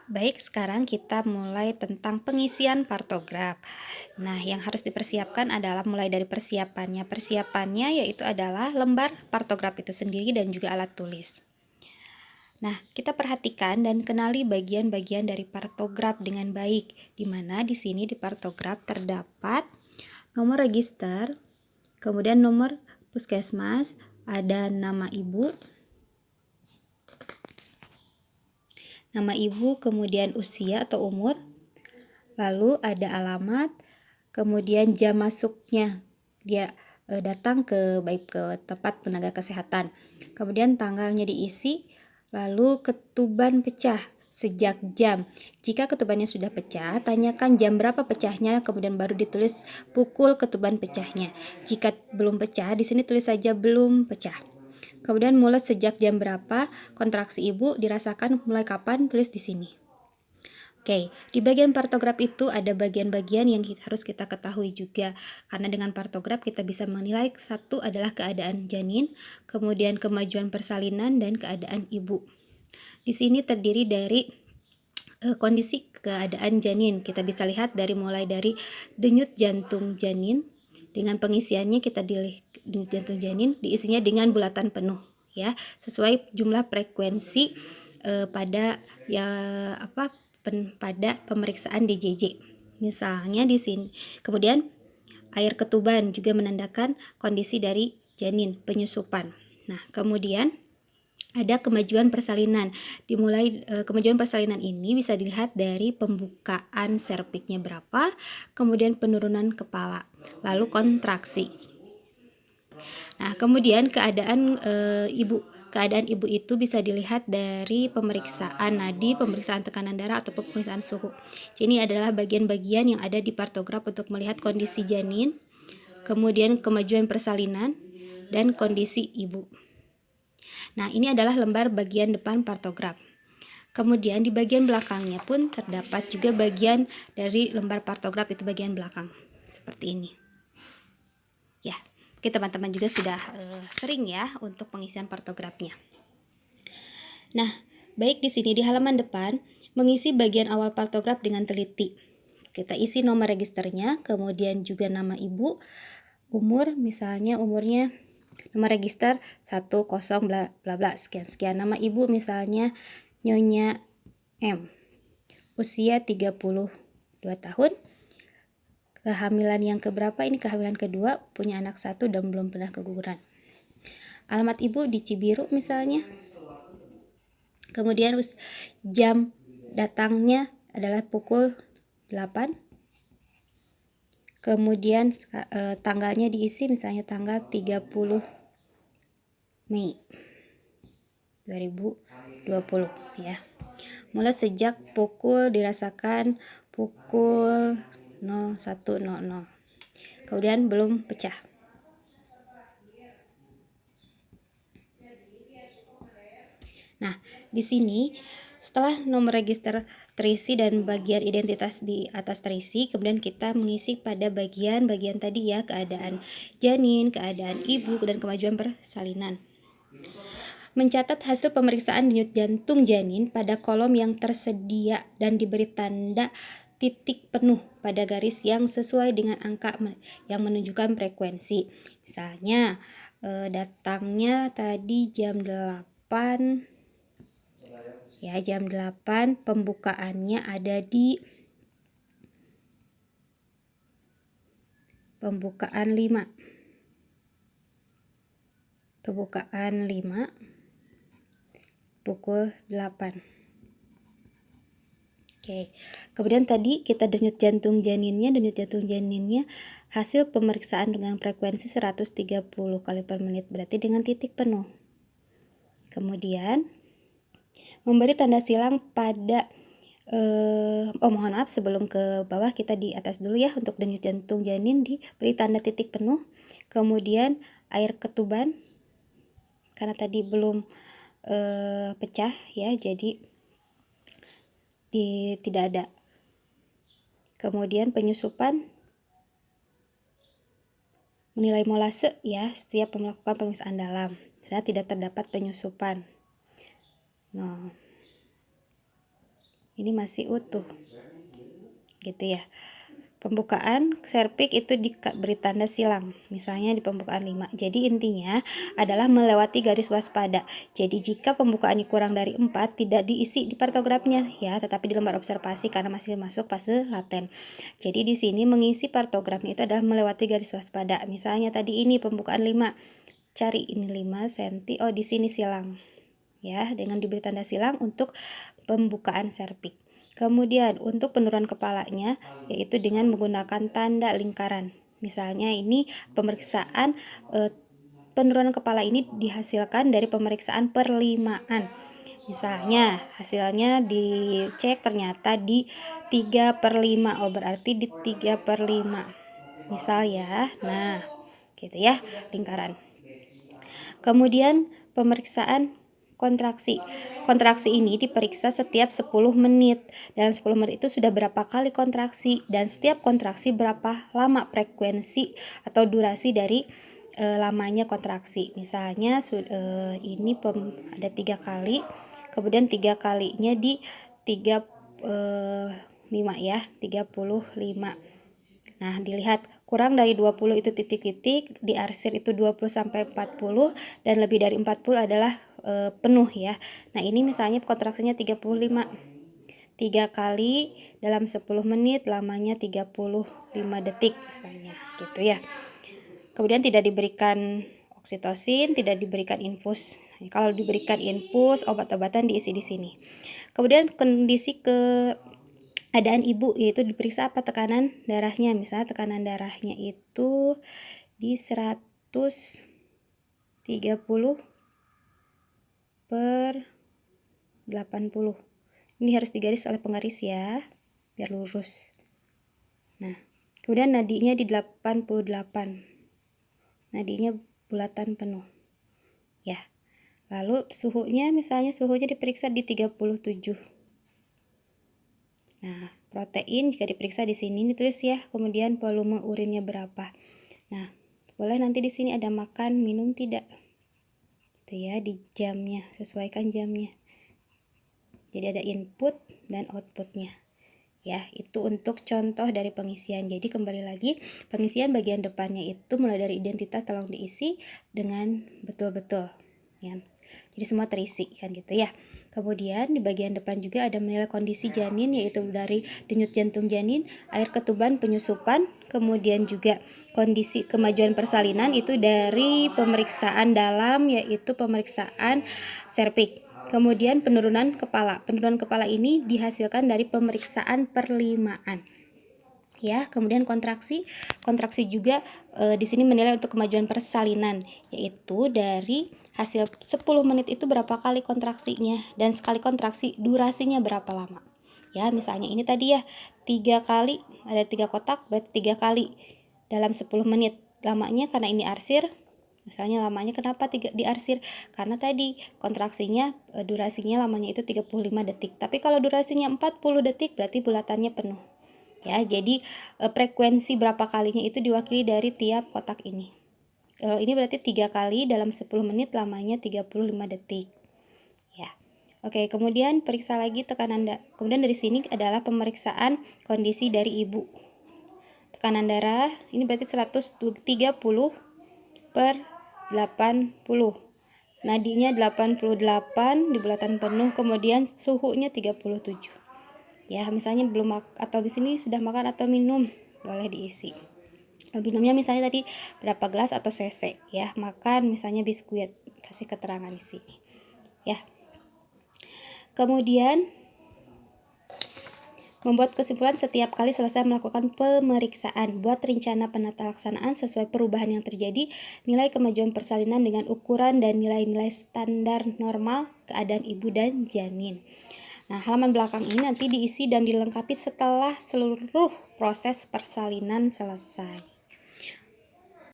Baik, sekarang kita mulai tentang pengisian partograf. Nah, yang harus dipersiapkan adalah mulai dari persiapannya. Persiapannya yaitu adalah lembar partograf itu sendiri dan juga alat tulis. Nah, kita perhatikan dan kenali bagian-bagian dari partograf dengan baik, di mana di sini di partograf terdapat nomor register, kemudian nomor puskesmas, ada nama ibu, kemudian usia atau umur, lalu ada alamat, kemudian jam masuknya dia datang baik ke tempat tenaga kesehatan, kemudian tanggalnya diisi, lalu ketuban pecah sejak jam. Jika ketubannya sudah pecah, tanyakan jam berapa pecahnya, kemudian baru ditulis pukul ketuban pecahnya. Jika belum pecah, di sini tulis saja belum pecah. Kemudian mulai sejak jam berapa, kontraksi ibu dirasakan mulai kapan, tulis di sini. Oke, di bagian partograf itu ada bagian-bagian yang harus kita ketahui juga. Karena dengan partograf kita bisa menilai satu adalah keadaan janin, kemudian kemajuan persalinan, dan keadaan ibu. Di sini terdiri dari kondisi keadaan janin. Kita bisa lihat mulai dari denyut jantung janin. Dengan pengisiannya kita denyut jantung janin diisinya dengan bulatan penuh, ya, sesuai jumlah frekuensi pada pada pemeriksaan DJJ. Misalnya di sini. Kemudian air ketuban juga menandakan kondisi dari janin, penyusupan. Nah, kemudian ada kemajuan persalinan. Kemajuan persalinan ini bisa dilihat dari pembukaan serviksnya berapa, kemudian penurunan kepala, lalu kontraksi. Nah, kemudian keadaan ibu itu bisa dilihat dari pemeriksaan nadi, pemeriksaan tekanan darah, atau pemeriksaan suhu. Jadi ini adalah bagian-bagian yang ada di partograf untuk melihat kondisi janin, kemudian kemajuan persalinan, dan kondisi ibu. Nah, ini adalah lembar bagian depan partograf. Kemudian di bagian belakangnya pun terdapat juga bagian dari lembar partograf, itu bagian belakang. Seperti ini. Ya, kita teman-teman juga sudah sering ya untuk pengisian partografnya. Nah, baik di sini di halaman depan mengisi bagian awal partograf dengan teliti. Kita isi nomor registernya, kemudian juga nama ibu, umur, misalnya umurnya nomor register 10 bla bla bla sekian. Nama ibu misalnya Nyonya M. Usia 32 tahun. Kehamilan yang keberapa? Ini kehamilan kedua, punya anak 1 dan belum pernah keguguran. Alamat ibu di Cibiru misalnya. Kemudian jam datangnya adalah pukul 8. Kemudian tanggalnya diisi misalnya tanggal 30 Mei 2020 ya. Mulai sejak pukul dirasakan pukul 01.00. Kemudian belum pecah. Nah, di sini setelah nomor register terisi dan bagian identitas di atas terisi, kemudian kita mengisi pada bagian-bagian tadi ya, keadaan janin, keadaan ibu, dan kemajuan persalinan. Mencatat hasil pemeriksaan denyut jantung janin pada kolom yang tersedia dan diberi tanda titik penuh pada garis yang sesuai dengan angka yang menunjukkan frekuensi. Misalnya datangnya tadi jam 8 ya, jam 8, pembukaannya ada di pembukaan 5 pukul 8. Oke, kemudian tadi kita denyut jantung janinnya hasil pemeriksaan dengan frekuensi 130 kali per menit, berarti dengan titik penuh. Kemudian memberi tanda silang pada mohon maaf, sebelum ke bawah kita di atas dulu ya. Untuk denyut jantung janin diberi tanda titik penuh. Kemudian air ketuban karena tadi belum pecah ya, jadi tidak ada. Kemudian penyusupan, menilai molase ya setiap melakukan pemeriksaan dalam. Saya tidak terdapat penyusupan. Nah, ini masih utuh gitu ya. Pembukaan serviks itu diberi tanda silang, misalnya di pembukaan 5. Jadi intinya adalah melewati garis waspada. Jadi jika pembukaannya kurang dari 4 tidak diisi di partografnya ya, tetapi di lembar observasi karena masih masuk fase laten. Jadi di sini mengisi partografnya itu adalah melewati garis waspada. Misalnya tadi ini pembukaan 5. Cari ini 5 cm. Oh, di sini silang. Ya, dengan diberi tanda silang untuk pembukaan serviks. Kemudian untuk penurunan kepalanya yaitu dengan menggunakan tanda lingkaran. Misalnya ini pemeriksaan penurunan kepala ini dihasilkan dari pemeriksaan perlimaan. Misalnya hasilnya dicek ternyata di 3/5. Oh, berarti di 3/5. Misal ya. Nah, gitu ya, lingkaran. Kemudian pemeriksaan kontraksi. Kontraksi ini diperiksa setiap 10 menit. Dalam 10 menit itu sudah berapa kali kontraksi dan setiap kontraksi berapa lama frekuensi atau durasi dari lamanya kontraksi. Misalnya ini ada 3 kali, kemudian 3 kalinya di 35 ya, 35. Nah, dilihat kurang dari 20 itu titik-titik, diarsir itu 20 sampai 40 dan lebih dari 40 adalah penuh ya. Nah, ini misalnya kontraksinya 35. 3 kali dalam 10 menit, lamanya 35 detik misalnya, gitu ya. Kemudian tidak diberikan oksitosin, tidak diberikan infus. Kalau diberikan infus, obat-obatan diisi di sini. Kemudian kondisi keadaan ibu yaitu diperiksa apa tekanan darahnya. Misalnya tekanan darahnya itu di 130/80. Ini harus digaris oleh penggaris ya, biar lurus. Nah, kemudian nadinya di 88. Nadinya bulatan penuh. Ya. Lalu suhunya, misalnya suhunya diperiksa di 37. Nah, protein jika diperiksa di sini ditulis ya, kemudian volume urinnya berapa. Nah, boleh nanti di sini ada makan, minum tidak. Itu ya, di jamnya, sesuaikan jamnya. Jadi ada input dan outputnya. Ya, itu untuk contoh dari pengisian. Jadi kembali lagi, pengisian bagian depannya itu mulai dari identitas tolong diisi dengan betul-betul ya. Jadi semua terisi kan gitu ya. Kemudian di bagian depan juga ada menilai kondisi janin, yaitu dari denyut jantung janin, air ketuban, penyusupan, kemudian juga kondisi kemajuan persalinan itu dari pemeriksaan dalam, yaitu pemeriksaan serviks. Kemudian penurunan kepala. Penurunan kepala ini dihasilkan dari pemeriksaan perlimaan. Ya, kemudian kontraksi. Kontraksi juga di sini menilai untuk kemajuan persalinan, yaitu dari hasil 10 menit itu berapa kali kontraksinya dan sekali kontraksi durasinya berapa lama. Ya, misalnya ini tadi ya 3 kali, ada 3 kotak berarti 3 kali dalam 10 menit. Lamanya karena ini arsir, misalnya lamanya kenapa diarsir? Karena tadi kontraksinya durasinya lamanya itu 35 detik. Tapi kalau durasinya 40 detik berarti bulatannya penuh. Ya, jadi frekuensi berapa kalinya itu diwakili dari tiap kotak ini. Kalau ini berarti 3 kali dalam 10 menit, lamanya 35 detik. Ya. Oke, kemudian periksa lagi tekanan darah. Kemudian dari sini adalah pemeriksaan kondisi dari ibu. Tekanan darah ini berarti 130/80. Nadinya 88 di bulatan penuh, kemudian suhunya 37. Ya, misalnya belum atau di sini sudah makan atau minum, boleh diisi. Minumnya misalnya tadi berapa gelas atau cc ya, makan misalnya biskuit, kasih keterangan di sini. Ya. Kemudian membuat kesimpulan setiap kali selesai melakukan pemeriksaan. Buat rencana penata laksanaan sesuai perubahan yang terjadi, nilai kemajuan persalinan dengan ukuran dan nilai-nilai standar normal keadaan ibu dan janin. Nah, halaman belakang ini nanti diisi dan dilengkapi setelah seluruh proses persalinan selesai.